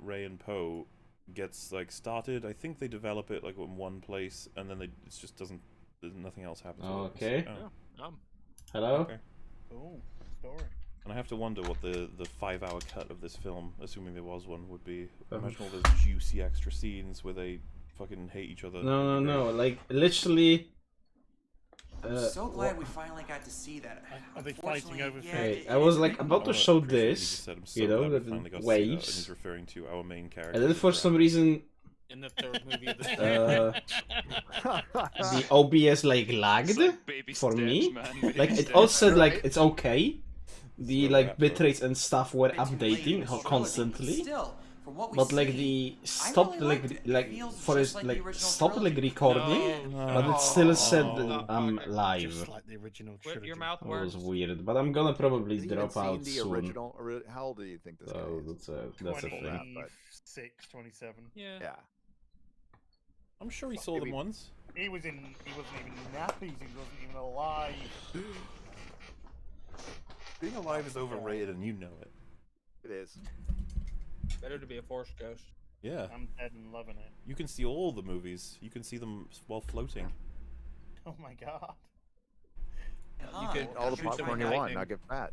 Rey and Poe gets like started. I think they develop it like in one place, and then it just doesn't. Nothing else happens. Okay. Yeah. Hello. Okay. Cool story. And I have to wonder what the 5-hour cut of this film, assuming there was one, would be. Imagine all those juicy extra scenes where they fucking hate each other. No. Like literally. I'm so glad we finally got to see that. Are they fighting over Okay, I was like about to show this, So you know, glad we the finally got to see that, and waves, he's referring to our main character. and then for some reason, In the third movie of the the OBS like lagged for me. Like it all said like it's okay. The like bitrates and stuff were updating constantly, but like the stopped like for his like stopped like recording, but it still said I'm live. Just like the original Flip trilogy. your mouth It was words. weird, but I'm gonna probably Has he drop even out seen the soon. original? How old do you think this guy So is? that's a thing. 26, 27. Yeah. Yeah. I'm sure he saw them once. He wasn't even in nappies. He wasn't even alive. Being alive is overrated, and you know it. It is. Better to be a force ghost. Yeah. I'm dead and loving it. You can see all the movies. You can see them while floating. Oh my god. You could All the shoot some popcorn you want, lightning. not get fat.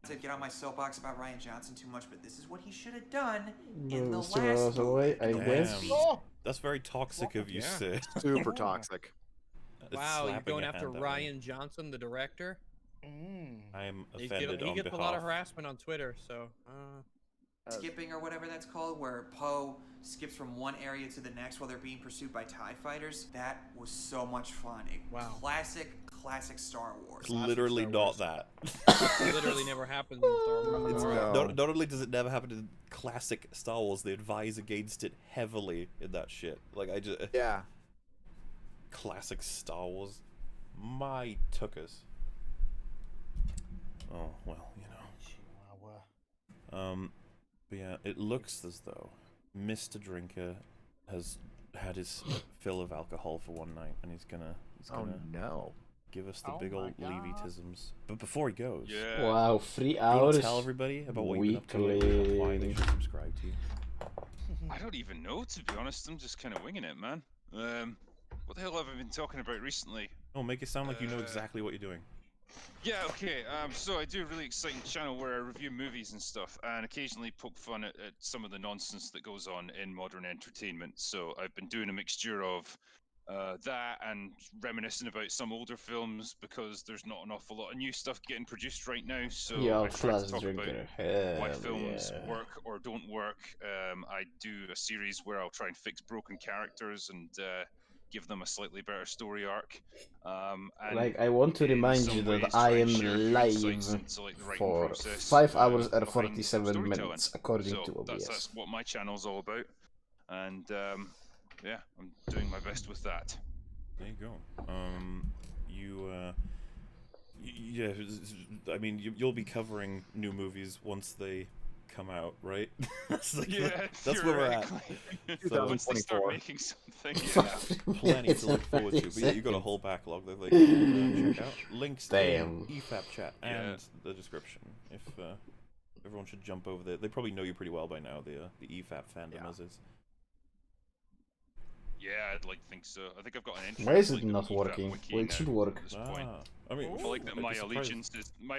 To get on my soapbox about Ryan Johnson too much, but this is what he should have done in the So last away, I movie. guess. Oh! That's very toxic of you, Yeah. Sid. Super toxic. It's Wow, you're slapping going your after hand at me. Ryan Johnson, the director? I am He offended on gets behalf. a lot of harassment on Twitter, so... Skipping or whatever that's called, where Poe skips from one area to the next while they're being pursued by TIE fighters. That was so much fun. Wow. Classic Star Wars. It's literally not that. It literally never happens in Star Wars. It's, No. not only does it never happen in classic Star Wars, they advise against it heavily in that shit. Like, I just... Yeah. Classic Star Wars. My tuckers. Oh, well, you know. But yeah, it looks as though Mr. Drinker has had his fill of alcohol for one night, and he's gonna Oh no. give us the Oh big my old God. Levy-tisms. But before he goes, Yeah. Wow, 3 do you want hours. to tell everybody about what you've been up to weekly. and why they should subscribe to you? I don't even know, to be honest. I'm just kind of winging it, man. What the hell have I been talking about recently? Oh, make it sound like you know exactly what you're doing. Yeah, okay. So I do a really exciting channel where I review movies and stuff, and occasionally poke fun at some of the nonsense that goes on in modern entertainment. So I've been doing a mixture of that and reminiscing about some older films because there's not an awful lot of new stuff getting produced right now. So Yeah, I try plus to talk about drinker. why Hell films yeah. work or don't work. I do a series where I'll try and fix broken characters and give them a slightly better story arc. And Like, I want to in remind some you ways that try I and am share new live insights into, like, the writing for process, 5 hours and behind 47 storytelling. minutes, according So to OBS. that's what my channel's all about. And yeah, I'm doing my best with that. There you go. Yeah, I mean, you'll be covering new movies once they come out, right? That's like that's where we're at. So, Once they start 2024. making something, yeah. plenty to look forward to. But yeah, you got a whole backlog that they can check out. Links Damn. in Efap chat and the description. If everyone should jump over there. They probably know you pretty well by now. The Efap fandom as is. Yeah, I'd like to think so. I think I've got an entry. Why is on, it like, not the working? wiki Well, it now should work. at this point. I mean, I feel like that I'd my be surprised.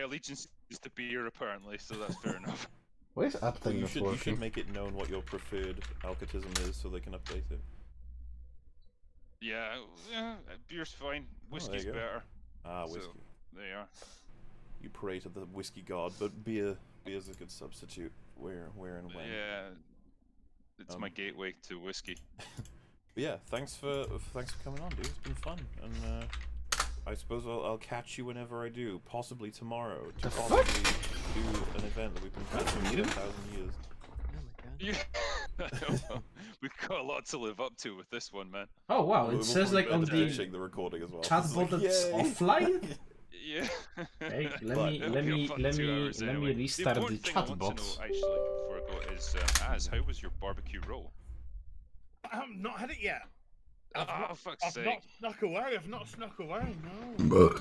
allegiance is to beer apparently, so that's fair enough. Why is Upton You not should working? make it known what your preferred alcatism is, so they can update it. Yeah, beer's fine. Whiskey's go. better. Ah, So, whiskey. there you are. You pray to the whiskey god, but beer's a good substitute. Where and when. Yeah, it's my gateway to whiskey. But yeah, thanks for coming on, dude. It's been fun, and I suppose I'll catch you whenever I do, possibly tomorrow, to possibly do an event that we've been planning for 10,000 years. Yeah, I don't know. We've got a lot to live up to with this one, man. Oh wow, We'll it says probably like on end up the finishing the recording as well. chatbot It's that's like, yay! offline. Yeah. Hey, But It'll be a fun 2 hours let anyway. me restart the important thing I want to chatbot. know, actually, before I go, is how was your barbecue roll? I've not had it yet. Oh, fuck's I've sake. not snuck away. I've not snuck away. No.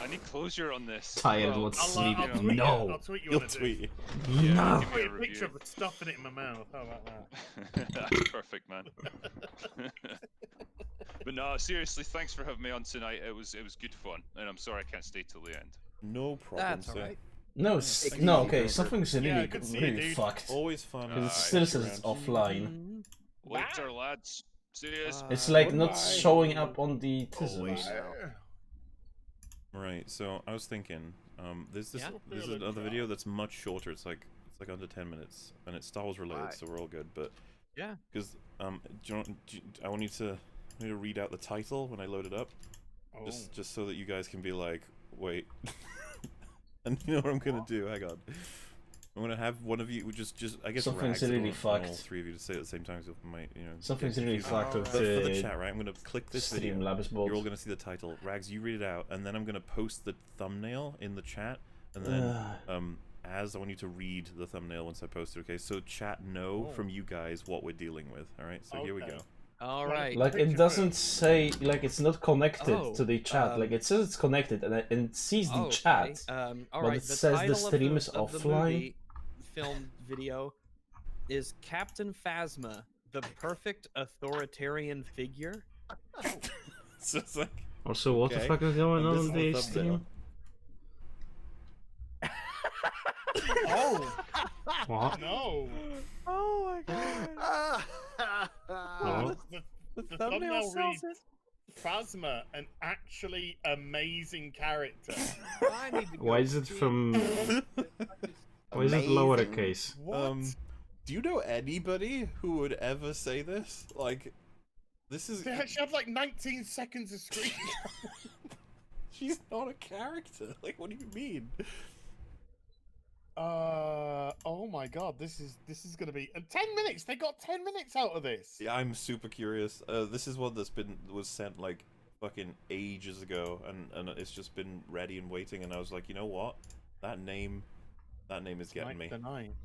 I need closure on this. Tired, Well, want I'll, sleep. I'll tweet No. You. I'll tweet you You'll on a tweet. diff. Yeah, No. give I'll me tweet a a picture review. of it stuffing it in my mouth. How about that? That's perfect, man. But no, seriously, thanks for having me on tonight. It was good fun, and I'm sorry I can't stay till the end. No problem, That's sir. alright. No, Thank no, you, okay, Robert. something's Yeah, really, good to see you, really dude. fucked. Always fun. Because it Aye. still says it's Around. offline. Later, lads. See yous. It's like not Goodbye. showing up on the Always. tisms. Right, so I was thinking, there's this Yeah? there's another video that's much shorter. It's like under 10 minutes, and it's Star Wars related, Right. so we're all good. But Yeah. because I want you to read out the title when I load it up, Oh. just so that you guys can be like, wait, and you know what I'm gonna do? Hang on, I'm gonna have one of you just I guess Something's Rags, I don't really want all fucked. three of you to say it at the same time, so it might Something's get really confusing. fucked with But for the the chat, right? I'm gonna click this video. Streamlabs You're all bolt. gonna see the title. Rags, you read it out, and then I'm gonna post the thumbnail in the chat, and then as I want you to read the thumbnail once I post it. Okay, so chat know from you guys what we're dealing with. All right, so here we Okay. go. All right. Like Picture it doesn't say, like it's not connected Oh, to the chat. Like it says it's connected and it sees the Oh, okay. chat. All but right. it The says the title stream of is of the offline. movie, film video is Captain Phasma, the perfect authoritarian figure. So it's like, Also, what the Okay. fuck is going And on this on is the the thumbnail. stream? Oh What? no! Oh my god. Oh. The thumbnail reads Phasma, an actually amazing character. I need to go Why is it see from? Why is it Amazing. lowercase? What? do you know anybody who would ever say this? Like, this is They actually have like 19 seconds of screen. she's not a character. Like, what do you mean? Oh my god, this is gonna be 10 minutes. They got 10 minutes out of this. Yeah, I'm super curious. This is one that's was sent like fucking ages ago, and it's just been ready and waiting. And I was like, you know what? That name is getting me.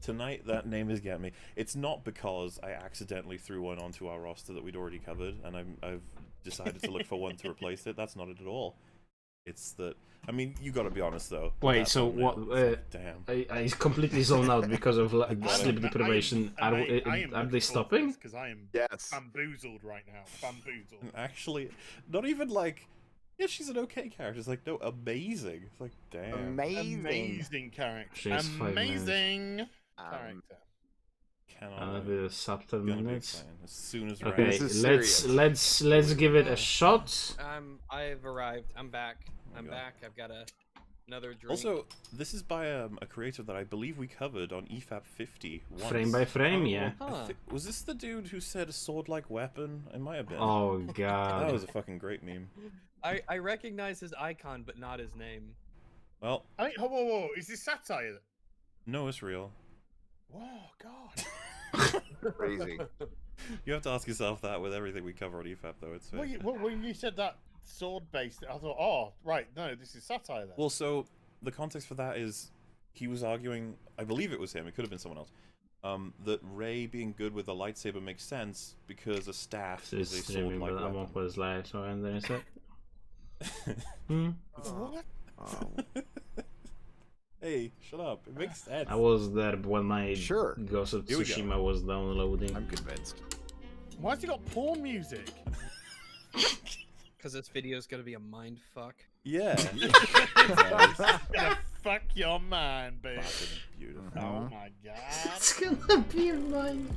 Tonight, that name is getting me. It's not because I accidentally threw one onto our roster that we'd already covered, and I've decided to look for one to replace it. That's not it at all. It's that. I mean, you got to be honest though. Wait, That so thumbnail, what? it's like, damn. I completely zoned out because of sleep deprivation. Are they stopping? Because I am Yes. bamboozled right now. Bamboozled. And actually, not even like, yeah, she's an okay character. It's like, no, amazing. It's like, damn. Amazing character. She's 5 minutes. Amazing character. Cannot Another sub 10 gonna be minutes. exciting. As soon as Okay, This is let's give it a shot. I've arrived. I'm back. I'm God. back. I've got another drink. Also, this is by a creator that I believe we covered on Efappin 50 once. Frame by frame, yeah. Huh. Was this the dude who said a sword-like weapon? It might have been. Oh That god. was a fucking great meme. I recognize his icon, but not his name. Well, I mean, whoa. Is this satire? no, it's real. Whoa, God. Crazy. You have to ask yourself that with everything we cover on Efapp, though. It's When you said that sword-based, I thought, oh, right, no, this is satire then. well. So the context for that is he was arguing. I believe it was him. It could have been someone else. That Rey being good with a lightsaber makes sense because a staff is a sword-like weapon. pozlé, co jen tady se. What? Hey, shut up! It makes sense. I was there when my Sure. Ghost of Here we go. Tsushima was downloading. I'm convinced. Why has he got porn music? Because this video is gonna be a mind fuck. Yeah. Gonna fuck your mind, babe. Fucking beautiful. Oh my god. It's gonna be mine.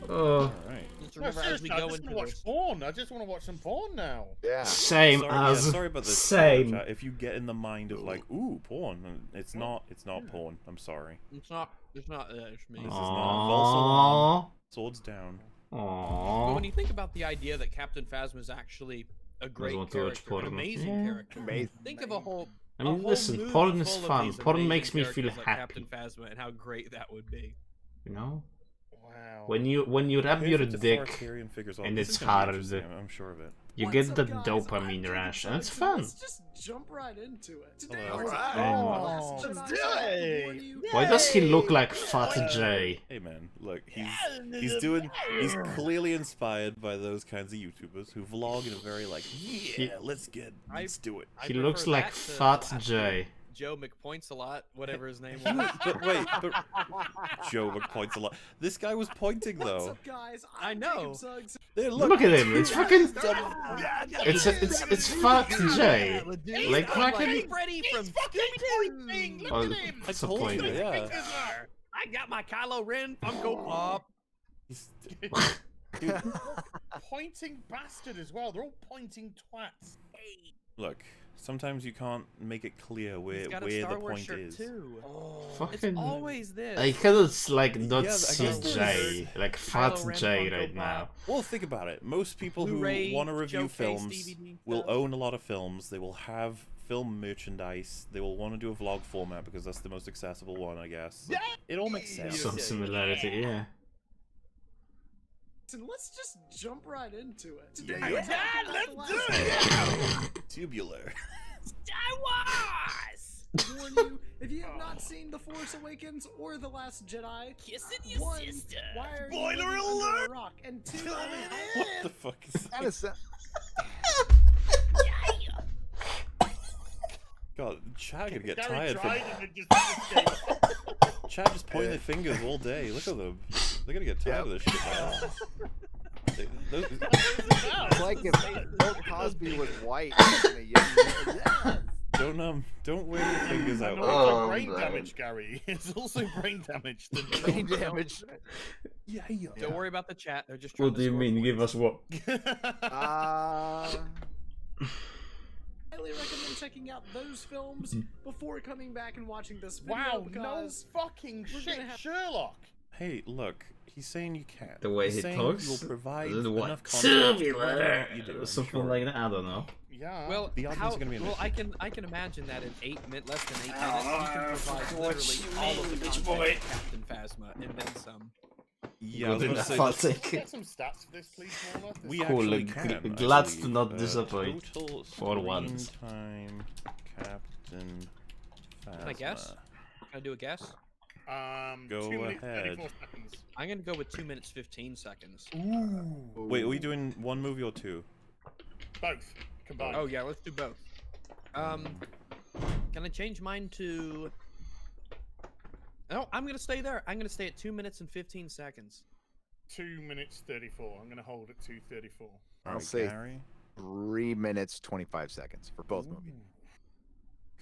Oh, All right. Just No, remember as we seriously, I go just into want to watch this. porn. I just want to watch some porn now. Yeah. same as. Sorry about this. Same. Chat. If you get in the mind of like, ooh, porn, it's not porn. I'm sorry. It's not that. It's me. This is But not false alarm. Swords down. Aww. when you think about the idea that Captain Phasma is actually a great want to watch character, an porn. amazing Yeah. character. Amazing. Think of a whole. I a mean, whole listen, movie porn is full of fun. these Porn amazing makes me feel characters like happy. Captain Phasma, and how great that would be. You know, Wow. when you wrap your Perfect dick authoritarian figures. and This it's is gonna be hard. interesting, I'm sure of it. You get the dopamine rush, and it's fun. Let's just jump right into it. Today, Oh, let's do it. Why does he look like Fat J? Hey man, look, he's clearly inspired by those kinds of YouTubers who vlog in a very like, yeah, let's do it. I He looks prefer like that to Fat last J. Joe McPoints a lot, whatever his name was. but Joe points a lot. This guy was pointing What's though. up, guys? I I'm know. Jacob Suggs. There, Look at him. It's fucking. It's Fat J. Like fucking. Freddy from Pointing. Look Oh, at him. I told you, disappointed. yeah. I got my Kylo Ren Funko Pop. He's- Pointing bastard as well. They're all pointing twats. Look, sometimes you can't make it clear where He's got a the Star Wars point shirt is. too. It's Fucking. always this. I cannot like not Yeah, I see guess J, like Kylo Fat Ren J Funko right now. Pop. Well, think about it. Most people Blu-ray who want to review showcase films DVD will stuff. own a lot of films. They will have film merchandise. They will want to do a vlog format because that's the most accessible one, I guess. Like, it all makes sense. Some similarity, yeah. And let's just jump right into it. Today, Yeah. we're talking about the last- Tubular. I warn you, if you have not seen The Force Awakens or The Last Jedi, Kissing your one, sister. why are Spoiler you living alert! under a rock? And two, What the fuck is that? Kinda sa- God, Chad could get Gary tired from... tried and it just escaped. Chad just pointing their fingers all day. Look at them. They're gonna get tired of this shit now. Those- It's like if Bill Cosby was white. And a young... don't wear your fingers out. And like also Oh, brain man. damage, Gary. It's also brain damage. Brain damage. Don't worry about the chat. They're just trying What to do you score mean? points. Give us what? highly recommend checking out those films before coming back and watching this video Wow, no because fucking we're shit, gonna have- Sherlock. Hey, look. He's saying you can't. The way He's he saying talks? You'll provide What? enough content. whether or Tubular! not you do, I'm Something sure. like that, I don't know. Yeah. Well, The odds how, are gonna be an well, issue. I can imagine that in less than 8 minutes, you can provide literally all of the content boy? of Captain Phasma and then some. Yeah, I was Good gonna say, enough, that's- I'll take Get it. some stats for this, please, Warner. we Cool, actually like, can. glad I to not believe. disappoint. Total For once. screen time, Captain Phasma. Can I guess? Can I do a guess? Go 2 minutes, ahead. 34 seconds. I'm gonna go with 2 minutes 15 seconds. Wait, are we doing one movie or two? Both combined. Oh yeah, let's do both. Can I change mine to? No, I'm gonna stay there. I'm gonna stay at 2 minutes and 15 seconds. 2 minutes 34. I'm gonna hold at 2:34. I'll Alright, say Gary. 3 minutes 25 seconds for both movies.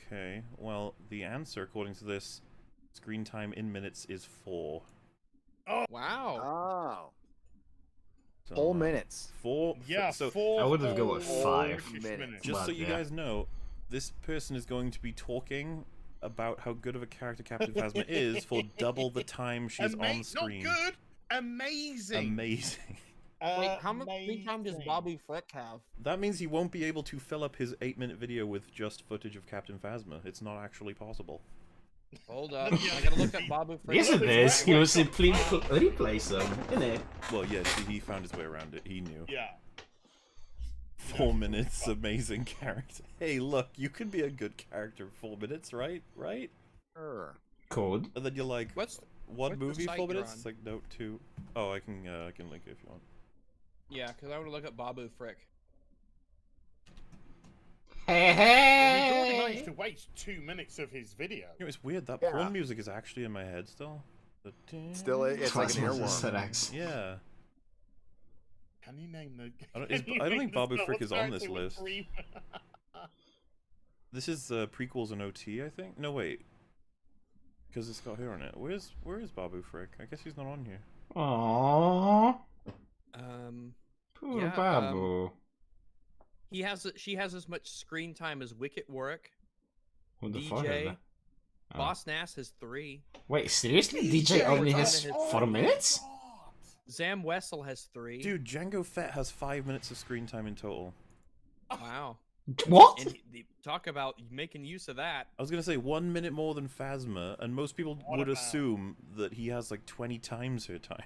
Okay, well, the answer, according to this, screen time in minutes is 4. Wow. Oh, So, whole minutes. 4. Yeah, So, 4. I would've go with whole 5. minutes. just so But, you yeah. guys know, this person is going to be talking about how good of a character Captain Phasma is for double the time she's on screen. Not good. Amazing. Amazing. Wait, how much screen time does Amazing. Bobby Frick have? That means he won't be able to fill up his 8-minute video with just footage of Captain Phasma. It's not actually possible. Hold up, I gotta look at Bobby Frick. Yes, it is. He will simply replace them, innit? Well, yeah, see, he found his way around it. He knew. Yeah. 4 minutes, amazing character. Hey, look, you could be a good character for 4 minutes, right? Right? Sure. Code. And then you're like, What's one what's the movie, site 4 you're minutes? on? It's like, no, 2. Oh, I can link it if you want. yeah? Because I want to look at Babu Frick. Hey, He's already hey! managed to waste 2 minutes of his video. You know, it's weird, that Yeah. porn music is actually in my head still. The Still, it's like an Phasma's a earworm. sedax. Yeah. Can you name the? I don't- can is- you I don't name think the Babu Star Frick Wars is on this character with list. 3? This is prequels and OT, I think? No, wait. Because it's got her on it. Where is Babu Frick? I guess he's not on here. Aww. Yeah, Poor Babu. She has as much screen time as Wicket Warwick. Who the fuck is DJ. that? Oh. Boss Nass has 3. Wait, seriously? DJ only has 4 minutes? Zam Wessel has 3. Dude, Django Fett has 5 minutes of screen time in total. Wow. What? And talk about making use of that. I was gonna say 1 minute more than Phasma, and most people What would about- assume that he has like 20 times her time.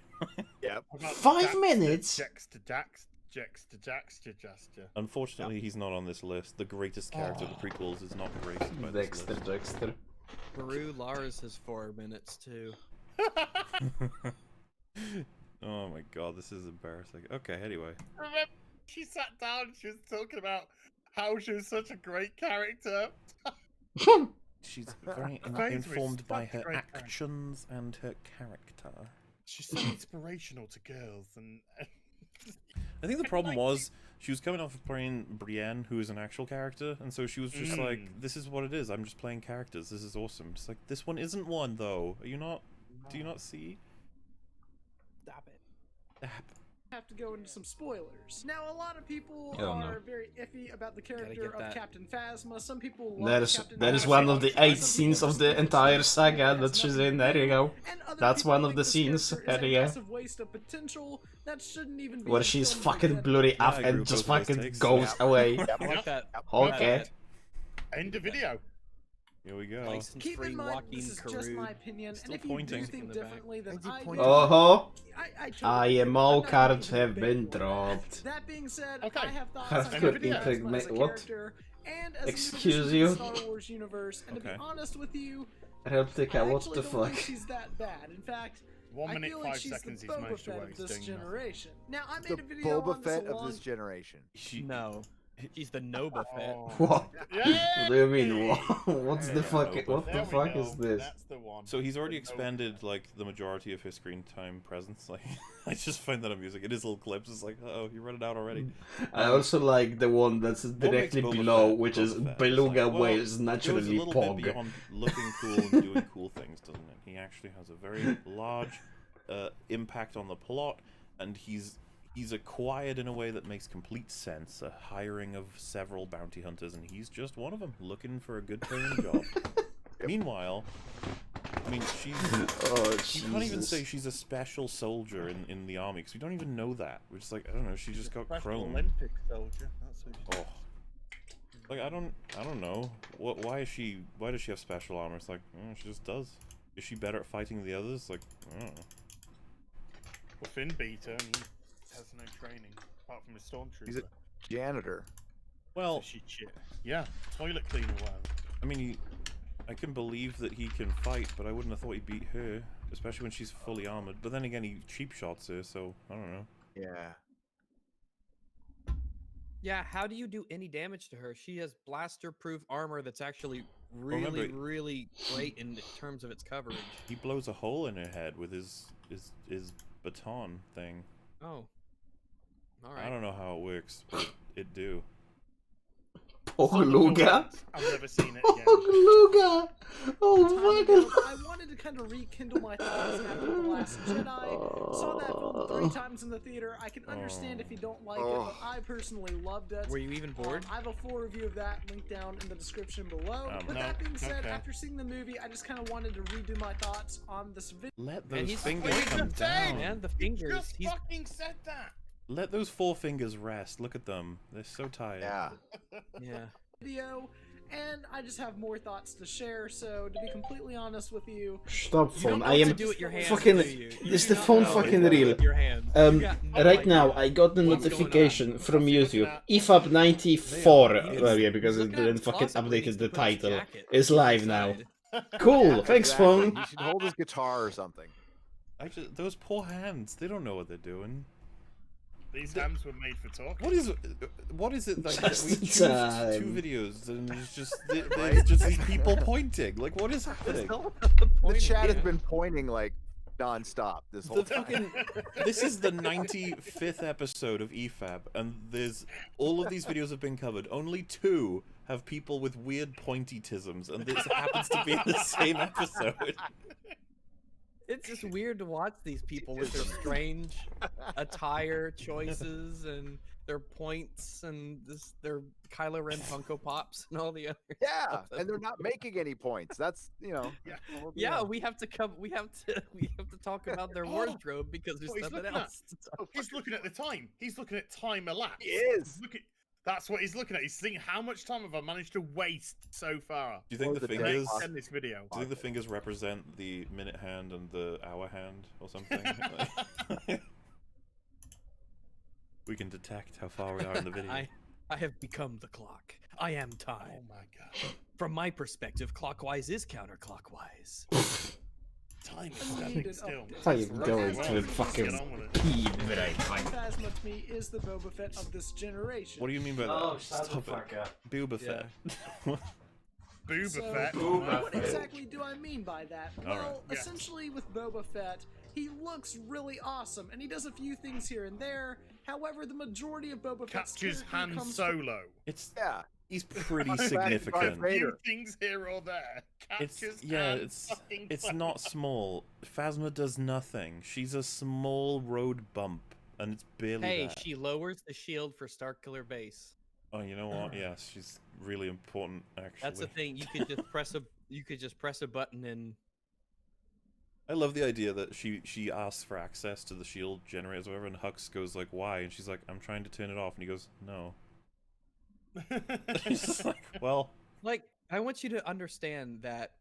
Yep. What about 5 Dax to- minutes? Jax to Dax, Jackster. Unfortunately, he's not on this list. The greatest character of the prequels is not graced by this list. Dexter. Baru Lars has 4 minutes too. Oh my god, this is embarrassing. Okay, anyway. Remember, she sat down and she was talking about how she was such a great character. She's very informed by her actions and her character. She's so inspirational to girls, and I think the problem was she was coming off of playing Brienne, who is an actual character, and so she was just like, "This is what it is. I'm just playing characters. This is awesome." It's like, this one isn't one though. Are you not? Do you not see? Stop it. Have to go into some spoilers. Now, a lot of people Hell are no. very iffy about the character get of that. Captain Phasma. Some people love Captain That is Phasma. one of the 8 Some scenes people of the just entire think saga it that has she's nothing in. to There you do, go. and other That's people one of think the this scenes. character is There a you go. massive waste of potential that shouldn't even be Where in she's film fucking again. blurry Yeah, up I agree and with just both those fucking takes. goes away. I like that. Okay. end of video. Here we go. License Keep free in mind, Joaquin this is just Carew. my opinion, Still and if you pointing. do think In the back. differently than Is he I do, pointing? Oh, I I totally am get it. all I'm not cards making a have big been deal of that. dropped. That being said, Okay. I have thoughts Have on good Captain Phasma input, as a what? character and as Excuse a you? universe in the Star Wars universe. And to Okay. be honest with you, Replika, I what actually the don't fuck? think she's that bad. In fact, 1 I minute, feel 5 like she's seconds the he's Boba managed to Fett of waste this doing nothing. generation. Now, I made The a video Boba on this Fett a long... of this generation. No. She's the Noba Fett. Oh. What? Yeah. What do you mean? What? What's the Yeah, fuck? no, What but- the There we fuck go. is this? That's the one. So he's already The Noba expended like the majority of his screen time presence. Like, I just find that amusing. It is little clips. It's like, oh, you run it out already. I also like the one that's directly Boba below, Fett which is Boba Fett? It's Beluga like, well, Whales It goes a naturally little bit pog. beyond looking cool and doing cool things, doesn't it? He actually has a very large impact on the plot, and he's acquired in a way that makes complete sense. A hiring of several bounty hunters, and he's just one of them, looking for a good paying job. Meanwhile, I mean, Oh, you can't even Jesus. say she's a special soldier in the army, because we don't even know that. We're just like, I don't know, she just got Special chrome. Olympic soldier. That's who she is. Oh. Like, I don't know. Why does she have special armor? It's like, she just does. Is she better at fighting the others? Like, I don't know. Well, Finn beat her, and he has no training apart from a stormtrooper. He's a janitor. Well, So she shit. Yeah, toilet cleaner. Wow. I mean, I can believe that he can fight, but I wouldn't have thought he'd beat her, especially when she's fully armored. But then again, he cheap shots her, so I don't know. Yeah. Yeah, how do you do any damage to her? She has blaster-proof armor that's actually really, remember- really great in terms of its coverage. He blows a hole in her head with his baton thing. Oh. Alright. I don't know how it works, but it do. Pogluga? I've never seen it again. Pogluga! Oh Time fucking ago, I wanted to kind of rekindle my thoughts after The Last Jedi. Saw that film 3 times in the theater. I can understand if you don't like it, but I personally loved it. Were you even bored? I have a full review of that linked down in the description below. With No, that being said, okay. after seeing the movie, I just kind of wanted to redo my thoughts on this video. Let And those he's fingers afraid come to down. Man, the You fingers. just He's fucking said that. Let those 4 fingers rest. Look at them. They're so tired. Yeah. yeah. Video, and I just have more thoughts to share. So to be completely honest with you, Stop You phone. don't know I what am to do with your hands, fucking. do you? You Is do the not phone know what fucking to do real? with your hands. You got no Right idea. now I got the What's going notification from What's he looking YouTube. at? Efappin 94. They are. Well, yeah, because it Look at didn't his fucking closet where he updated needs the to put his title. jacket. It's live now. Inside. Cool. Thanks, Exactly. phone. He should hold his guitar or something. Those poor hands. They don't know what they're doing. These hands were made for talking. What is it like? Just We in choose time. 2 videos and it's just there's just these people pointing. Like, what is happening? The chat has yeah. been pointing like non-stop this whole The time. fucking this is the 95th episode of Efapp, and there's all of these videos have been covered. Only 2 have people with weird pointy-tisms, and this happens to be in the same episode. It's just weird to watch these people with their strange attire choices and their points and their Kylo Ren Funko Pops and all the other Yeah, stuff. and they're not making any points. That's Yeah, we have to talk about their wardrobe because there's What he's nothing looking at. else to talk. He's looking at the time. He's looking at time elapsed. He is. That's what he's looking at. He's seeing how much time have I managed to waste so far. Do you think Or the the fingers? next In this video. Do you think the fingers represent the minute hand and the hour hand or something? We can detect how far we are in the video. I have become the clock. I am time. Oh my god. From my perspective, clockwise is counterclockwise. Time is standing still. How you Right. going Well, to let's fucking get on with it. pee break? Phasma to me is the Boba Fett of this generation. What do you mean by that? Oh, shut the Stop fuck it. up. Boba Fett. Boba So, Fett. what exactly do I mean by that? All Well, right. essentially with Boba Fett, he looks really awesome, and he does a few things here and there. However, the majority of Boba Fett's Captures character Han comes Solo. It's Yeah. he's pretty Back by significant. Vader. Few things here or there. It's Captures yeah, Han it's fucking it's Solo. not small. Phasma does nothing. She's a small road bump, and it's barely Hey, that. she lowers the shield for Starkiller Base. Oh, you know what? Yes, she's really important. Actually, That's the thing. You could just press a button and I love the idea that she asks for access to the shield generators or whatever, and Hux goes like, "Why?" And she's like, "I'm trying to turn it off," and he goes, "No." She's just like, "Well, like I want you to understand that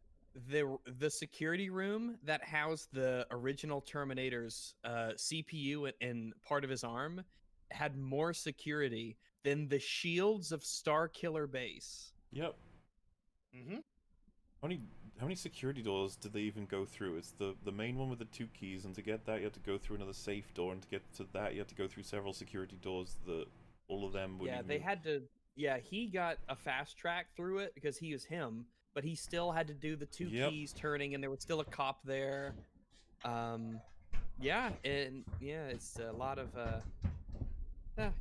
the security room that housed the original Terminator's CPU and part of his arm had more security than the shields of Starkiller Base. yep." Mm-hmm. How many security doors did they even go through? It's the main one with the 2 keys, and to get that you have to go through another safe door, and to get to that you have to go through several security doors. All of them would Yeah, they had to. Yeah, he got a fast track through it because he was him, but he still had to do the 2 Yep. keys turning, and there was still a cop there. Yeah, and yeah, it's a lot of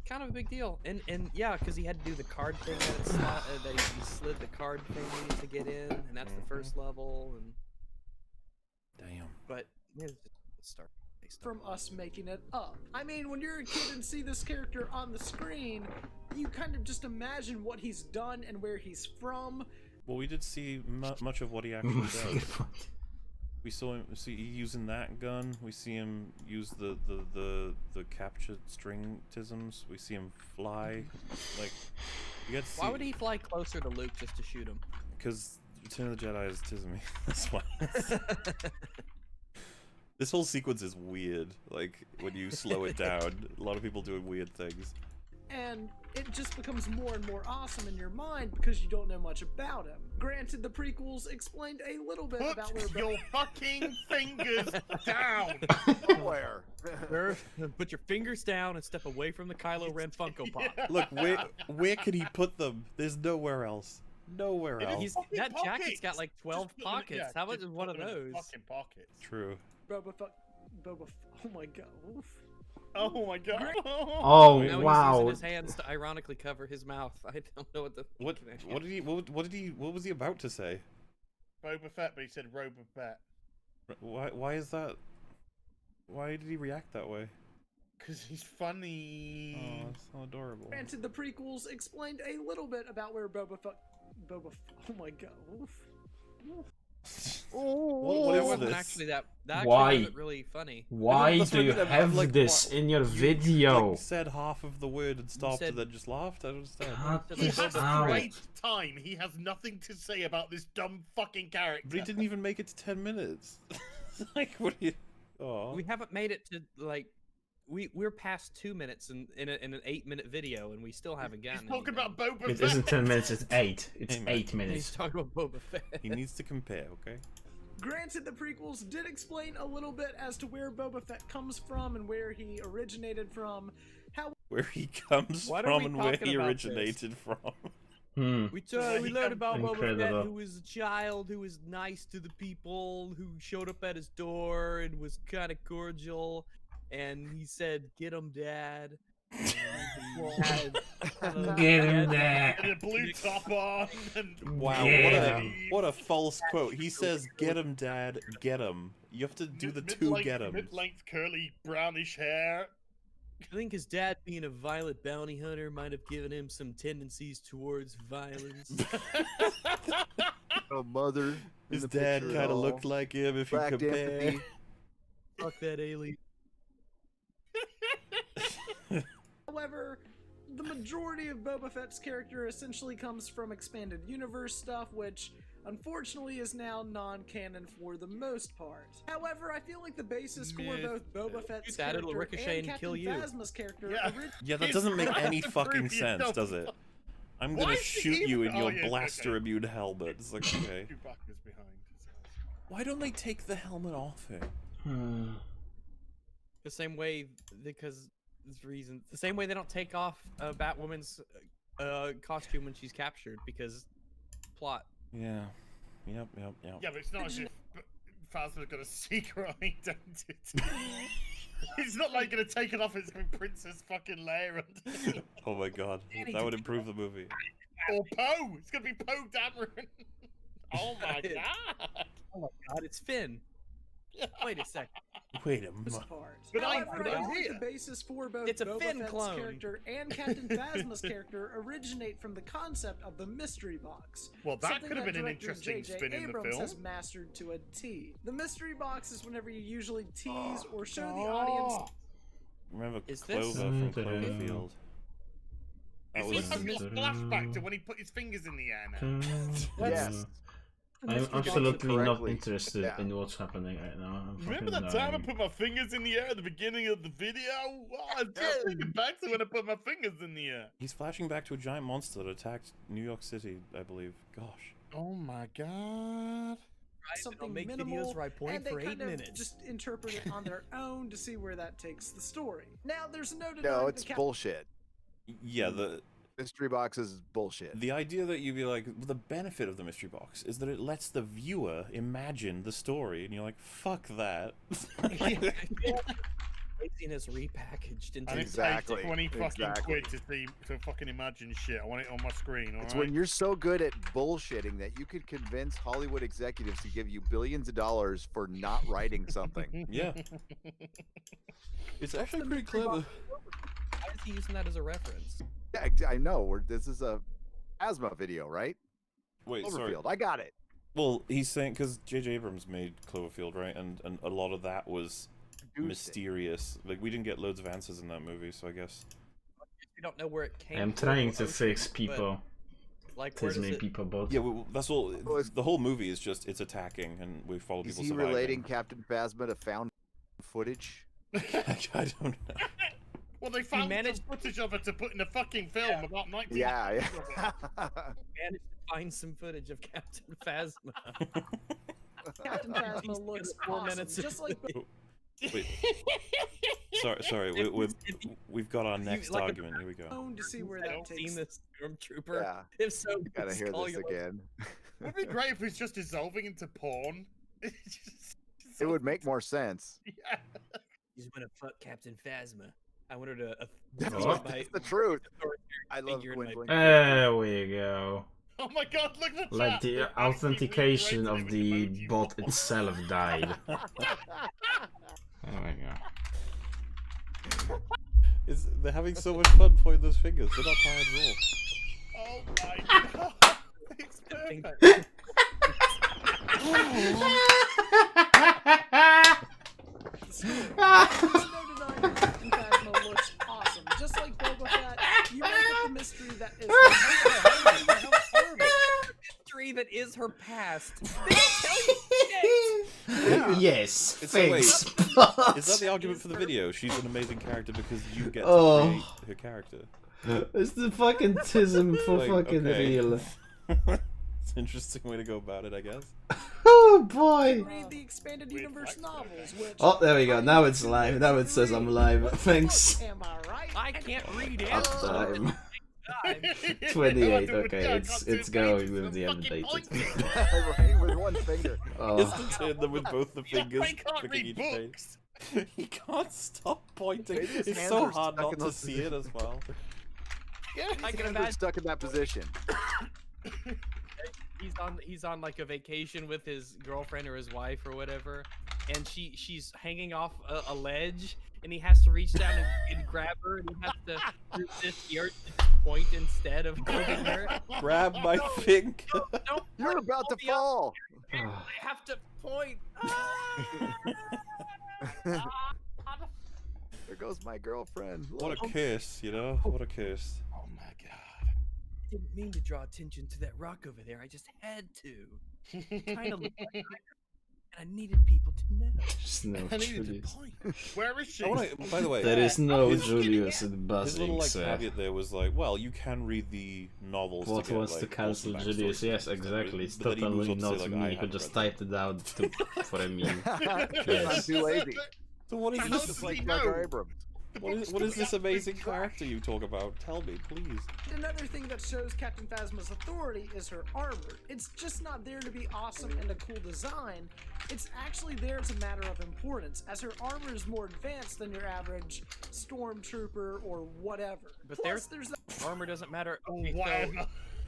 kind of a big deal, and yeah, because he had to do the card thing that he slid the card thing to get in, and that's the first level, and Damn. but yeah, it's just start. from us making it up. I mean, when you're a kid and see this character on the screen, you kind of just imagine what he's done and where he's from. Well, we did see much of what he actually does. We saw him using that gun. We see him use the captured string tisms. We see him fly. Like, you get to see. Why would he fly closer to Luke just to shoot him? Because Return of the Jedi is tismy. That's why. This whole sequence is weird. Like, when you slow it down, a lot of people doing weird things. And it just becomes more and more awesome in your mind because you don't know much about him. Granted, the prequels explained a little bit about where Put your fucking fingers down. Where? Put your fingers down and step away from the Kylo Ren Funko Pop. Look, where could he put them? There's nowhere else. Nowhere It is else. fucking That jacket's got pockets. like 12 Just put them in- pockets. yeah, How much just is one put of them in the those? Fucking pockets. True. Oh my god. Oof. Oh my god. Oh Now wow. he's using his hands to ironically cover his mouth. I don't know what the. What was he about to say? Boba Fett, but he said Roba Fett. Why is that? Why did he react that way? Because he's funny. Oh, that's so adorable. Granted, the prequels explained a little bit about where oh my god. Oof. What That is wasn't this? actually that actually Why? wasn't really funny. Why That's do what you I mean, I'm have like, this in your video? Like, said half of the word and stopped said- and then just laughed. I don't understand. Cut He He this has out. great time. He has nothing to say about this dumb fucking character. But he didn't even make it to 10 minutes. Like, what do you? Oh. We haven't made it to like we're past 2 minutes in an 8-minute video and we still haven't He's gotten. talking anything. about Boba It Fett. isn't 10 minutes, it's 8. It's Hey, man. 8 He's minutes. talking about Boba Fett. He needs to compare, okay? Granted, the prequels did explain a little bit as to where Boba Fett comes from and where he originated from. Where he comes What are from we and where talking he about originated from. We Yeah, we he learned comes- about Boba Fett, Incredible. who was a child, who was nice to the people, who showed up at his door and was kind of cordial, and he said, "Get him, Dad." And he had kinda- Get he him had- there. And a blue top on. And Wow, Yeah. what a false quote. He says, "Get him, Dad, get him." You have to do the two get him. Mid-length curly brownish hair. I think his dad, being a violent bounty hunter, might have given him some tendencies towards violence. A mother. in His the dad picture at kind of all. looked like him if you Lacked compare. empathy. Fuck that alien. However, the majority of Boba Fett's character essentially comes from expanded universe stuff, which unfortunately is now non-canon for the most part. However, I feel like the basis for both Boba Fett's That, it'll character ricochet and and kill Captain you. Phasma's character Yeah, that It's doesn't make right any to fucking prove you sense, don't does it? I'm Why gonna is he shoot you in even- your oh, yes, blaster-imbued helmet. It's like, okay. Chewbacca's behind. Why don't they take the helmet off him? The same way, because there's reasons. The same way they don't take off Batwoman's costume when she's captured because plot. Yeah. Yep. Yeah, but it's not as if Phasma's got a secret identity. He's not like gonna take it off his Princess fucking Leia. Oh my god, that would improve the movie. Or Poe. It's gonna be Poe Dameron. Oh my god. Oh my god, it's Finn. Wait a second. Wait a minute. But However, I I'm think here. the basis for both It's a Boba Finn Fett's clone. character and Captain Phasma's character originate from the concept of the mystery box. Well, that Something could have been an director interesting J.J. spin in the Abrams film. has mastered to a T. The mystery box is whenever you usually tease or show the audience. Remember Is this- Clover from Cloverfield? That Is was this like a flashback to when he put his fingers in the air now? Yes. I'm absolutely not correctly. interested Yeah. in what's happening right now. I'm Remember fucking that time I dying. put my fingers in the air at the beginning of the video? Oh, I'm just thinking back to when I put my fingers in the air. He's flashing back to a giant monster that attacked New York City, I believe. Gosh. Oh my god. Something make minimal, videos where I point and they for 8 kind of minutes. just interpret it on their own to see where that takes the story. Now, there's no denying No, the it's bullshit. Yeah, the Mystery boxes is bullshit. the idea that you'd be like, the benefit of the mystery box is that it lets the viewer imagine the story, and you're like, fuck that. Laziness repackaged into And Exactly, it takes 20 fucking exactly. quid to fucking imagine shit. I want it on my screen, alright? It's when you're so good at bullshitting that you could convince Hollywood executives to give you billions of dollars for not writing something. Yeah. It's actually pretty clever. Why is he using that as a reference? Yeah, I know. This is a asthma video, right? Wait, sorry. Cloverfield. I got it. Well, he's saying, because J.J. Abrams made Cloverfield, right? And a lot of that was mysterious. Like, we didn't get loads of answers in that movie, so I guess. We don't know where it came I'm from, trying to obviously, fix but, people. Like, where Tis does me it... people bot. Yeah, well, that's all. Well, it's- The whole movie is just, it's attacking, and we follow Is people he surviving. relating Captain Phasma to found footage? I don't know. Well, they found managed- some footage of it to put in a fucking film about 19. Yeah. managed to find some footage of Captain Phasma. Captain Phasma looks 4 awesome, minutes just like Wait. Sorry. We've got our next like a- argument. Here we go. to see where I that don't takes. seen this stormtrooper. Yeah. If so, Gotta hear call this your again. Would be great if it's just dissolving into porn. It would make more sense. Yeah. He's gonna fuck Captain Phasma. I wanted to. What? That's the truth. I love figure in my- Gwendolyn. There we go. Oh my god, look at the Like chat. the They're authentication actually of the emojis. bot itself died. There we go. They're having so much fun pointing those fingers. They're not tired at all. Oh my god. It's perfect. There's no denying that Captain Phasma looks awesome, just like Boba Fett. You make up the mystery that is. Mystery that is her past. They don't tell you shit. Yes, It's thanks. Is that the argument for the video? She's an amazing character because you get to Oh. create her character. It's the fucking tism for Like, fucking okay. real. It's an interesting way to go about it, I guess. Oh boy! Read the expanded Weird universe flex, novels, which. Oh, there we go. Now it's live. Now it says I'm live. Thanks. Am I right? I can't read it. Uptime. Time. 28. No, I Okay, can't it's do going pages with the fucking updated. pointing. Right, with one finger. Oh, Just turn them with both the fingers, I can't clicking read each page. books. He can't stop pointing. Maybe his It's hands so are hard stuck not in to those see it as well. I can Hands are imagine stuck in that position. he's on like a vacation with his girlfriend or his wife or whatever, and she's hanging off a ledge, and he has to reach down and grab her, and he has to resist the urge to point instead of grabbing her. Grab my finger. Don't You're point, about to hold the other- fall. I have to point. There goes my girlfriend. What Look. a curse, you know? What a curse. Oh my god. I didn't mean to draw attention to that rock over there. I just had to. Kind of looked like Iron, and I needed people to know. There's no I needed to Julius. point. Where is she? By the way, There is no his- Julius in his buzzing, little like sir. caveat there was like, well, you can read the novels. What to get, was like, to cancel awesome Julius? backstories Yes, and stuff, exactly. It's but then he moves totally on to say, not like, me. I You could haven't just read type it out for a meme. I'm Yes. too lazy. So what is How this? does Like he Jar know? Jar Abrams. What is this amazing character you talk about? Tell me, please. Another thing that shows Captain Phasma's authority is her armor. It's just not there to be awesome and a cool design. It's actually there as a matter of importance, as her armor is more advanced than your average stormtrooper or whatever. But Plus, there's that Armor doesn't matter. Okay, so Whatever.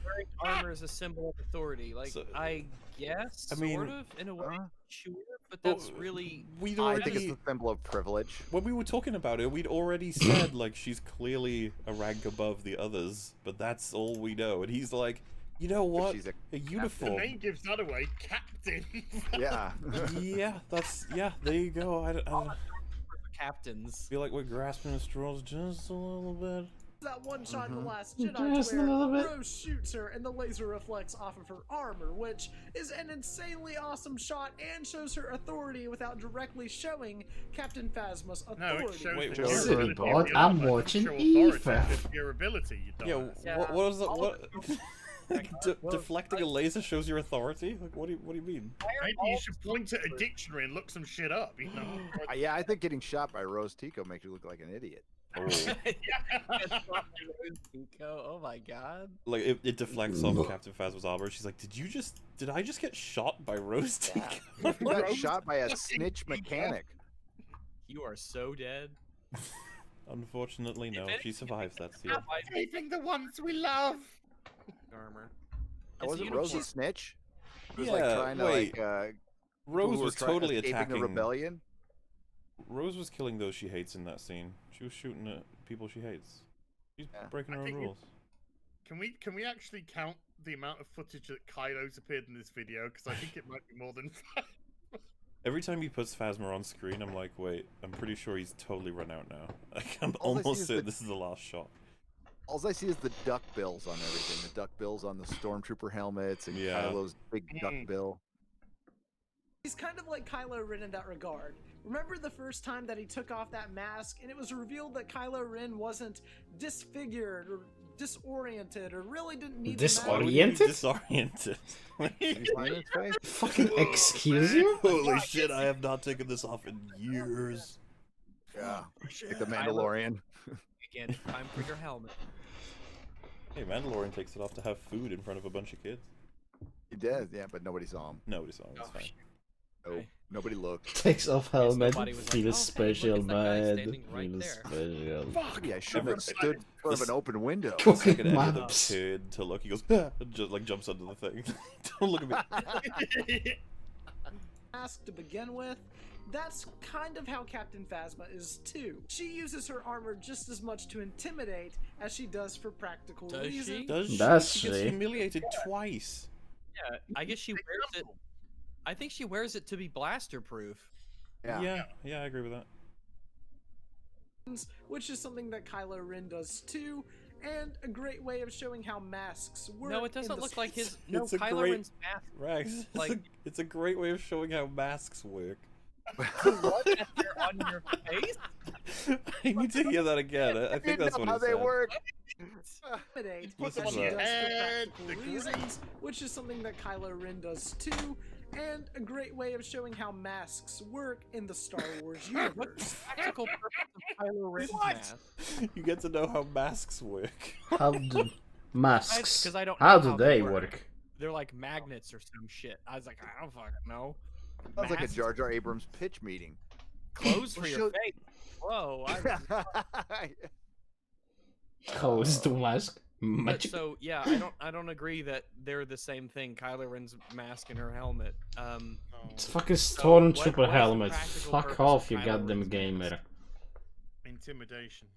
wearing armor is a symbol of authority. Like, So- I guess, I mean- sort of, in a way, Huh? sure, but that's Well, really... We'd I think it's already, a symbol of privilege. when we were talking about it, we'd already said like she's clearly a rank above the others, but that's all we know. And he's like, you know what? She's A The uniform. name gives that away. Captain. Yeah. Yeah, there you go. I Captains. feel like we're grasping at straws just a little bit. that one shot in The Last Jedi Just a where little bit. Rose shoots her and the laser reflects off of her armor, which is an insanely awesome shot and shows her authority without directly showing Captain Phasma's No, it authority. shows Wait, the what? durability Silly of boy, the I'm armor, watching show authority Efappin. of durability, you Yeah, dumbass. what is that? all What? Well, Deflecting a laser shows your authority? Like, what do you mean? Maybe you should point at a dictionary and look some shit up, you know? Yeah, I think getting shot by Rose Tico makes you look like an idiot. Oh. Oh my god. Like it deflects off Captain Phasma's armor. She's like, did I just get shot by Rose Tico? You got Rose shot by a fucking snitch Tico. mechanic. You are so dead. Unfortunately, no. She survives that scene. Saving the ones we love. Armor. Wasn't Rose a snitch? She was Yeah, like trying to wait. like Rose who were was totally escaping attacking. the rebellion. Rose was killing those she hates in that scene. She was shooting at people she hates. She's Yeah. breaking her I own think rules. Can we actually count the amount of footage that Kylo's appeared in this video? Because I think it might be more than 5. Every time he puts Phasma on screen, I'm like, wait, I'm pretty sure he's totally run out now. Like, I'm All I see almost is certain the- this is the last shot. All I see is the duck bills on everything. The duck bills on the stormtrooper helmets and Yeah. Kylo's big duck bill. He's kind of like Kylo Ren in that regard. Remember the first time that he took off that mask and it was revealed that Kylo Ren wasn't disfigured or disoriented or really didn't need Disoriented? Disoriented. Fucking excuse you? Holy shit, I have not taken this off in years. Yeah, like the Mandalorian. Again, time for your helmet. Hey, Mandalorian takes it off to have food in front of a bunch of kids. He did, yeah, but nobody saw him. Nobody saw him, it's fine. No, nobody looked. Takes off helmet, nobody was like, feels "Oh, hey, special, look, it's that guy man. standing right Feels there." special. Fuck, yeah, I should Remember- have stood in front of this- an open window. The second any of the Maps. kid to look, he goes, "Ah," and just like jumps under the thing. Don't look at me. mask to begin with. That's kind of how Captain Phasma is too. She uses her armor just as much to intimidate as she does for practical Does she? reasons. Does she? Does She gets she? humiliated twice. Yeah, I guess she wears it. I think she wears it to be blaster proof. Yeah. Yeah, I agree with that. Which is something that Kylo Ren does too, and a great way of showing how masks work. No, it in doesn't the look like space. his. No, It's a Kylo great- Ren's mask. Rags, it's a great way of showing how masks work. What? They're on your face? I need to hear that again. I think that's what how he they said. work. Intimidate Puts as them she on does the head, for the practical grease. reasons, which is something that Kylo Ren does too, and a great way of showing how masks work in the Star Wars universe. Practical purpose of Kylo Ren's mask. You get to know how masks work. How do masks? 'Cause I don't How know do how they they work? work. They're like magnets or some shit. I was like, I don't fucking know. Sounds like a Masks? Jar Jar Abrams pitch meeting. Clothes for Well, your face. Whoa. Close to mask. But Magic. so yeah, I don't agree that they're the same thing. Kylo Ren's mask and her helmet. It's fucking what is stormtrooper the helmet. practical Fuck purpose off, of you Kylo goddamn Ren's gamer. Intimidation.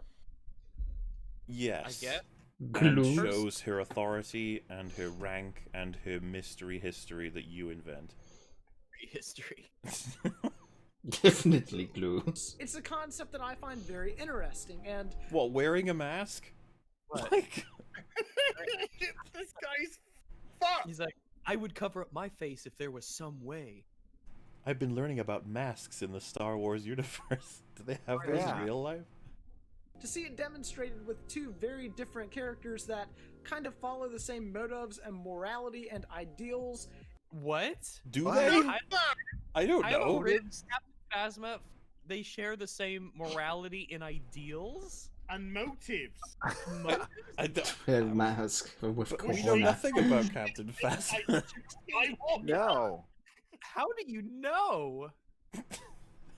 Yes. I get. And Glue. shows her authority and her rank and her mystery history that you invent. History. Definitely glue. It's a concept that I find very interesting, and What, wearing a mask? What? Like, This guy's fucked. He's like, I would cover up my face if there was some way. I've been learning about masks in the Star Wars universe. Do they have those Yeah. in real life? to see it demonstrated with two very different characters that kind of follow the same motives and morality and ideals. What? Do What? they? I don't I know. have read Captain Phasma. They share the same morality and ideals. And motives. I don't, A mask with we know corona. nothing about Captain Phasma. No. How do you know?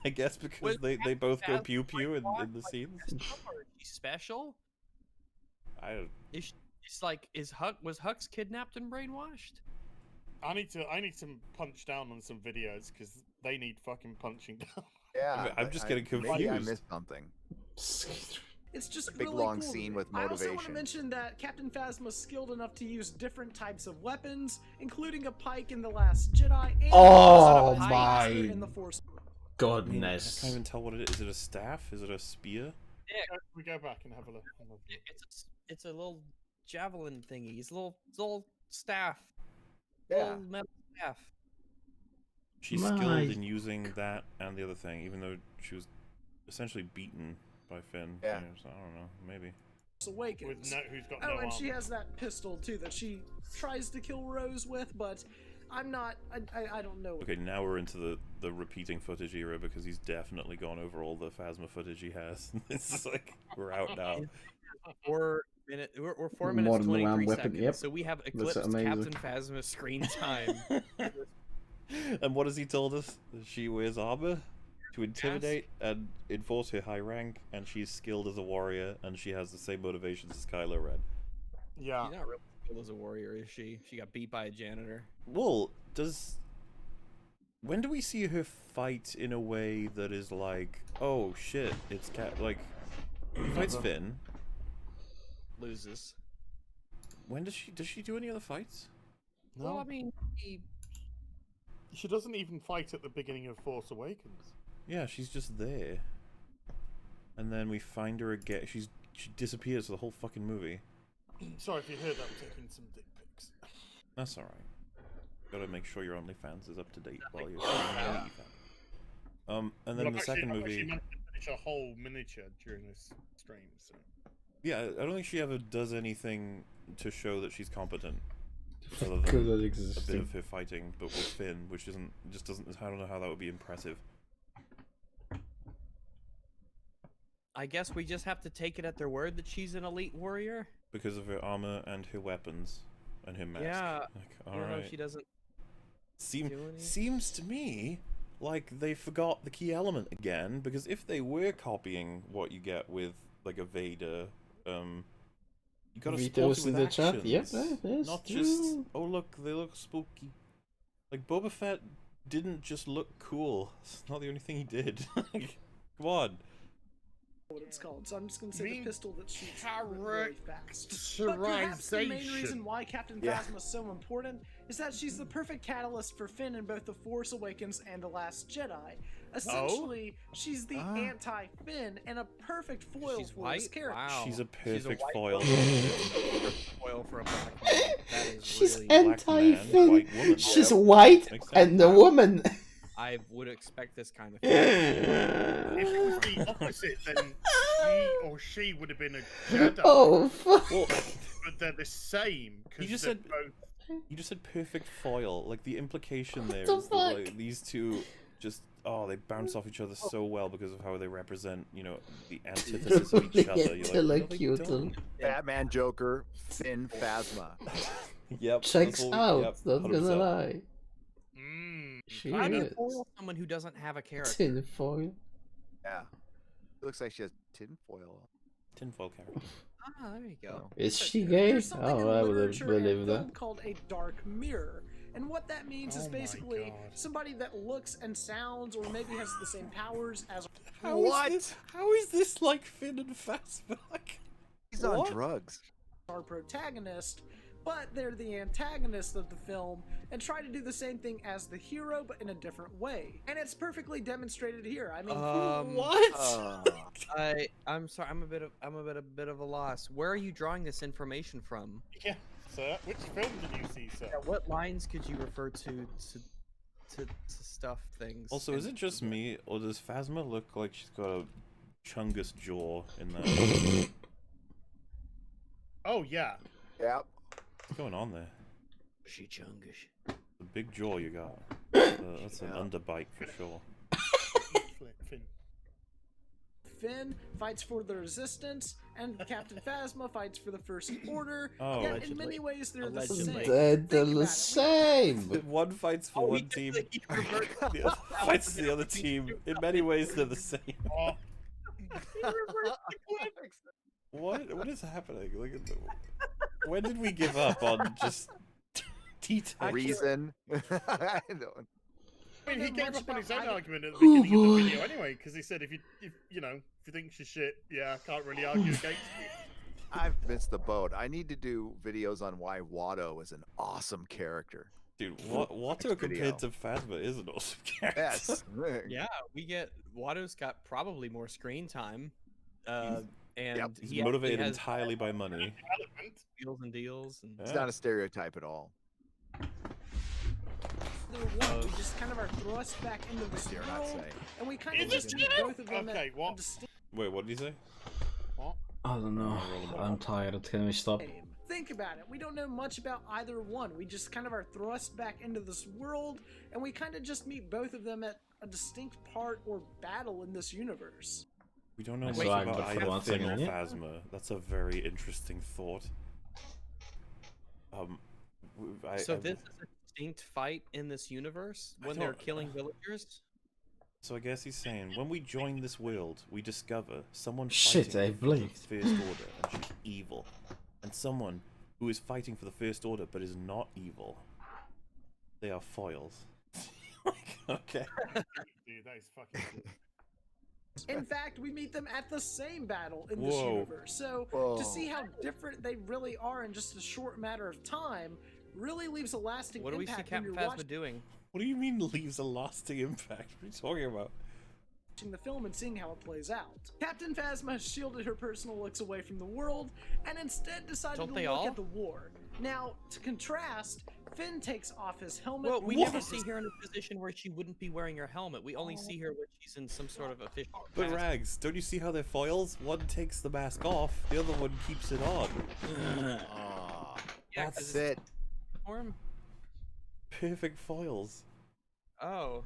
I guess because Was they both go Captain pew pew in Phasma, the like, scenes. She's special? I don't. It's like, was Hux kidnapped and brainwashed? I need to punch down on some videos because they need fucking punching down. Yeah. I'm just getting Maybe I confused. missed something. It's just Big, really long cool. scene with I also want to motivation. mention that Captain Phasma's skilled enough to use different types of weapons, including a pike in The Last Jedi and Oh a my blaster in The Force. I mean, I Goodness. can't even tell what it is. Is it a staff? Is it a spear? We go back and have a look. It's a little javelin thingy. It's a little staff. Yeah. Little metal staff. She's My- skilled in using that and the other thing, even though she was essentially beaten by Finn. Yeah. So I don't know. Maybe. Awakens. Who's got Oh, no and she armor. has that pistol too that she tries to kill Rose with, but I'm not. I don't know. Okay, now we're into the repeating footage era because he's definitely gone over all the Phasma footage he has. It's just like we're out now. We're 4 More minutes than 23 one weapon, seconds. yep. So we have That's eclipsed amazing. Captain Phasma's screen time. And what has he told us? She wears armor to intimidate and enforce her high rank, and she's skilled as a warrior, and she has the same motivations as Kylo Ren. Yeah. She's not really skilled as a warrior, is she? She got beat by a janitor. Well, when do we see her fight in a way that is like, oh shit, it's like, he fights Finn. Loses. When does she do any other fights? No. Well, I mean, She doesn't even fight at the beginning of Force Awakens. Yeah, she's just there. And then we find her again. She disappears for the whole fucking movie. Sorry if you heard that, I'm taking some dick pics. That's alright. Gotta make sure your OnlyFans is up to date while you're streaming Efappin. And then Well, the I've second actually movie. managed to finish a whole miniature during this stream, so. Yeah, I don't think she ever does anything to show that she's competent. Other Good than at a bit existing. of her fighting, but with Finn, which just doesn't. I don't know how that would be impressive. I guess we just have to take it at their word that she's an elite warrior. Because of her armor and her weapons and her mask. Yeah. Like, I don't know if alright. she doesn't. do anything. Seems to me like they forgot the key element again, because if they were copying what you get with like a Vader, you gotta support Vito's it in with the chat. actions, Yep, that's not true. just oh look, they look spooky. Like Boba Fett didn't just look cool. It's not the only thing he did. Like, come on. What it's called, so I'm just gonna say the pistol that shoots really fast. Characterization. But perhaps the main reason why Captain Phasma is so important is that she's the perfect catalyst for Finn in both The Force Awakens and The Last Jedi. Essentially, she's the anti-Finn and a perfect foil She's for his white? character. Wow. She's a She's a perfect white foil. Foil for a black man. That is She's really. black man, anti-Finn. white woman. She's Yep. white Makes sense. and a woman. I would expect this kind of thing. If it was the opposite, then he or she would have been a Jedi. Oh fuck. Well, But they're the same. You just they're said- both. you just said perfect foil. Like the implication there the is that like fuck? these two just they bounce off each other so well because of how they represent, the antithesis of each other. You're like, no, they Intellectual. don't. Batman, Joker, Finn, Phasma. Yep. Checks that's all out. yep, Not gonna 100%. lie. Mm. How do you Shit. foil someone who doesn't have a character? Tinfoil. Yeah. It looks like she has tinfoil. Tinfoil character. Ah, there you go. Is she gay? There's something Oh, in I would have literature and believed film that. called a dark mirror. And what that means is Oh my basically God. somebody that looks and sounds or maybe has the same powers as How is this like Finn and Phasma? Like, He's What? on drugs. our protagonist, but they're the antagonist of the film and try to do the same thing as the hero, but in a different way. And it's perfectly demonstrated here. I mean, What? I'm sorry. I'm a bit of a loss. Where are you drawing this information from? Yeah, sir. Which film did you see, sir? Yeah, what lines could you refer to stuff things? Also, is it just me, or does Phasma look like she's got a chungus jaw in that? Oh yeah. Yeah. What's going on there? She chungish. The big jaw you got. That's an underbite for sure. Finn. Finn fights for the Resistance, and Captain Phasma fights for the First Order. Oh. Yet in many ways they're the Allegedly. same. They're Think the about it. same. One fights for one team, the other fights the other team. In many ways, they're the same. Oh. What is happening? Look at the... When did we give up on just detail? Reason. I don't. I mean, he Don't gave much up on his own about either. argument at the beginning of the video anyway, because he said if you think she's shit, yeah, I can't really argue against you. I've missed the boat. I need to do videos on why Watto is an awesome character. Dude, Watto Next compared to Phasma is an awesome character. Yes. Yeah, Watto's got probably more screen time. And Yep. He's he motivated has entirely by money. wheels and deals. And It's not a stereotype at all. We just kind of are thrust back into this Dare not world, say. and we kind of Is just it meet true? both of them Okay, at what? a distinct Wait, what did he say? I don't know. I'm tired. Can we stop? time. Think about it. We don't know much about either one. We just kind of are thrust back into this world, and we kind of just meet both of them at a distinct part or battle in this universe. We don't know Wait, much so about but for either one Finn or second, yeah? Phasma. That's a very interesting thought. so this is a distinct fight in this universe when they're killing villagers. So I guess he's saying, when we join this world, we discover someone Shit, fighting I for the blinked. First Order, and she's evil. And someone who is fighting for the First Order, but is not evil. They are foils. Okay. Dude, that is fucking cool. In fact, we meet them at the same battle in this Whoa. universe. So Whoa. to see how different they really are in just a short matter of time really leaves a lasting What do we see impact when Captain you're Phasma doing? What do you mean leaves a lasting impact? What are you talking about? watching the film and seeing how it plays out. Captain Phasma has shielded her personal looks away from the world and instead decided Don't to they look all? at the war. Now, to contrast, Finn takes off his helmet. Well, we What? never see her in a position where she wouldn't be wearing her helmet. We only see her when she's in some sort of official. But capacity. Rags, don't you see how they're foils? One takes the mask off, the other one keeps it on. Ah, Yeah, 'cause that's it's it. form. Perfect foils. Oh,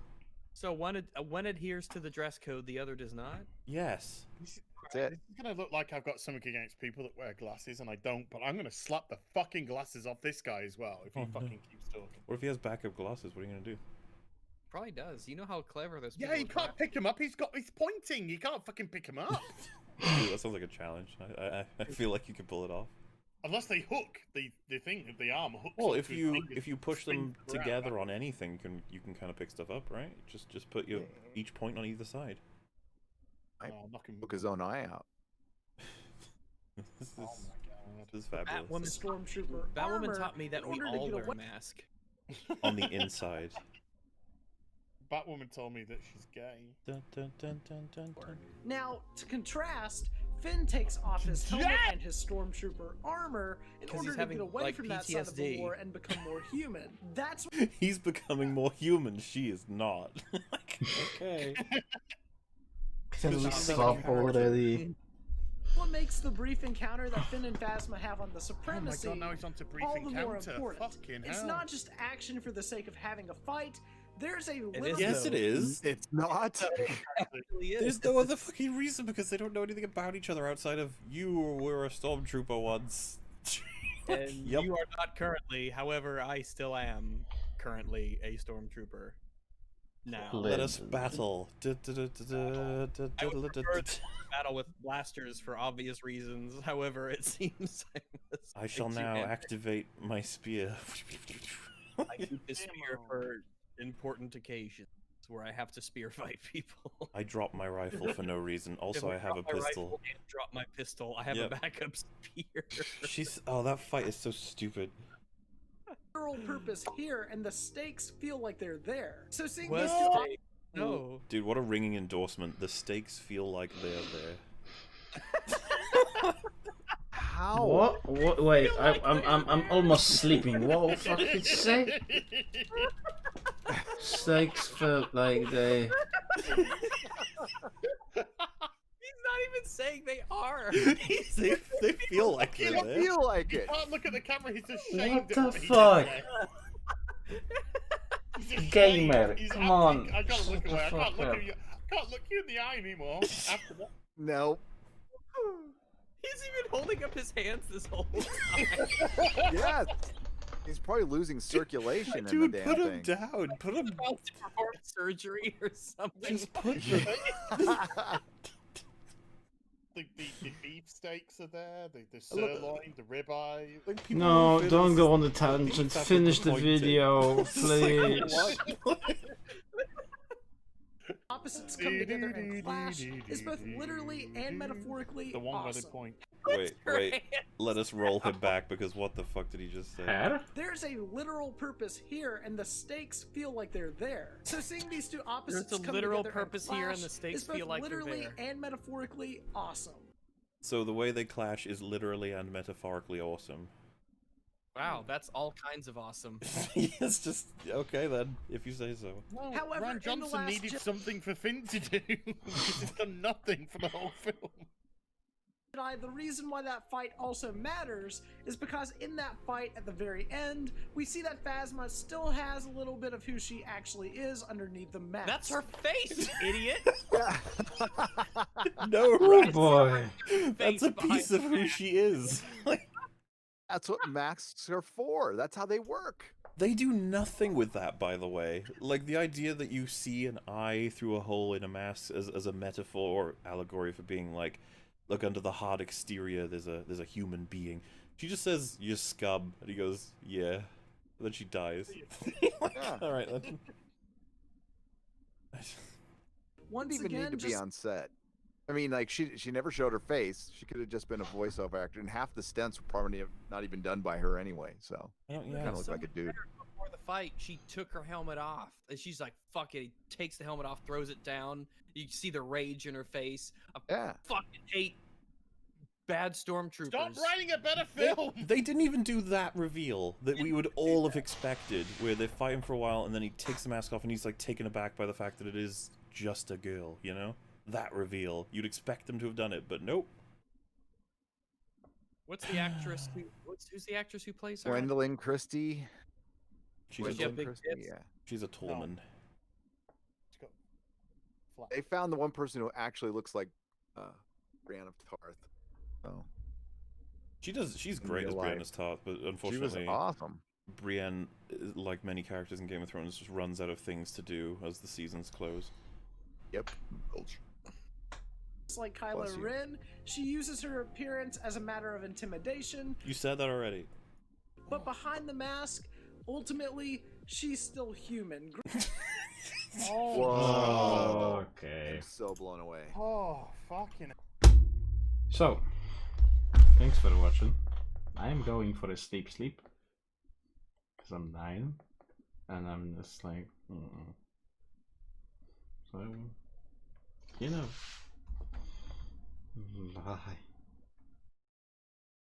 so one adheres to the dress code, the other does not. Yes. That's it. This is gonna look like I've got something against people that wear glasses, and I don't. But I'm gonna slap the fucking glasses off this guy as well if he Oh, no. fucking keeps talking. What if he has backup glasses? What are you gonna do? Probably does. You know how clever those Yeah, people you are can't crafted. pick him up. He's pointing. You can't fucking pick him up Ooh, that sounds like a challenge. I feel like you could pull it off. unless they hook the thing. The arm hooks. Well, onto if his you fingers if you and push them spins around. together on anything, you can kind of pick stuff up, right? Just put your each point on either side. I Oh, knock him. Poke his own eye out. This Oh is, my god. this is fabulous. Batwoman, Stormtrooper Batwoman armor taught me that in we order to all get wear away- a mask. On the inside. Batwoman told me that she's gay. Dun, dun, dun, dun, dun, dun. Now, to contrast, Finn takes off his helmet Yeah! and his stormtrooper armor in 'Cause order he's to having, get away like, from that side of the PTSD. war and become more human. That's He's becoming more human. She is not. Like, okay. Can we Not stop that already? what makes the brief encounter that Finn and Phasma have on the Oh my supremacy god, now he's on to brief all the more encounter. important. Fucking It's hell. not just action for the sake of having a fight. There's a is, little Yes, though. it is. It's not. Really is. There's no other fucking reason because they don't know anything about each other outside of you were a stormtrooper once. And Yep. you are not currently. However, I still am currently a stormtrooper. Now, Let us battle. I would prefer to battle with blasters for obvious reasons. However, it seems I shall now activate my spear. I keep the spear for important occasions where I have to spear fight people. I drop my rifle for no reason. Also, If I have a drop my pistol. rifle and drop my pistol. I have Yep. a backup spear. Oh, that fight is so stupid. literal purpose here, and the stakes feel like they're there. So seeing What these steak? No. Dude, what a ringing endorsement. The stakes feel like they're there. How? What? Wait, I'm almost sleeping. What the fuck did you say? Stakes felt like they. He's not even saying they are. they feel like You they're don't there. feel like You it. can't look at the camera. He's ashamed. What of the he fuck? just said. He's ashamed. Gamer, He's come acting- on, I can't shut look the away. I fuck can't look up. at you. I can't look you in the eye anymore. After that. No. He's even holding up his hands this whole time. Yes. He's probably losing circulation Dude, in the damn put him thing. down. Put him. About to perform surgery or something. Just put the. The beef steaks are there. The sirloin, the ribeye. Like, people No, will feel don't this- go on the beats tangent. have Finish the point in. video, It's like, please. what? opposites come together and clash is both literally and metaphorically The one where they awesome. point. Wait. Let us roll him back because what the fuck did he just say? Hair? There's a literal purpose here, and the stakes feel like they're there. So seeing these two opposites There's a come literal together purpose and here, and clash the stakes is both feel like they're literally there. and metaphorically awesome. So the way they clash is literally and metaphorically awesome. Wow, that's all kinds of awesome. It's just okay then, if you say so. Well, However, in Ron the Johnson last needed gen- something for Finn to do because he's done nothing for the whole film. The reason why that fight also matters is because in that fight at the very end, we see that Phasma still has a little bit of who she actually is underneath the mask. That's her face, idiot! No, Oh right? boy. That's a behind piece of who she is. That's what masks are for. That's how they work. They do nothing with that, by the way. Like, the idea that you see an eye through a hole in a mask as a metaphor or allegory for being like, look, under the hard exterior, there's a human being. She just says, "You scum," and he goes, "Yeah." And then she dies. Yeah. All right, then. once Didn't even again need to be just on set. I mean, like she never showed her face. She could have just been a voiceover actor, and half the stunts were probably not even done by her anyway. So I don't, kind yeah. of looked like a dude. Before the fight, she took her helmet off, and she's like, "Fuck it." He takes the helmet off, throws it down. You can see the rage in her face. I Yeah. fucking hate bad stormtroopers. Stop writing a better film. They didn't even do that reveal that we would all have expected, where they're fighting for a while and then he takes the mask off and he's like taken aback by the fact that it is just a girl, you know? That reveal. You'd expect them to have done it, but nope. What's the actress who? Who's the actress who plays her? Gwendolyn Christie. She's, Does she have a, big Christie, tits? yeah. she's a Tolman. It's got flat. They found the one person who actually looks like Brienne of Tarth. So She's In great real as life. Brienne is Tarth, but she was unfortunately, awesome. Brienne, like many characters in Game of Thrones, just runs out of things to do as the seasons close. Yep. like Bless Kylo you. Ren, she uses her appearance as a matter of intimidation, You said that already. but behind the mask, ultimately, she's still human. Whoa. Okay. I'm so blown away. Oh, fucking. So, thanks for watching. I am going for a sleep, because I'm dying, and I'm just like, so, you know, bye.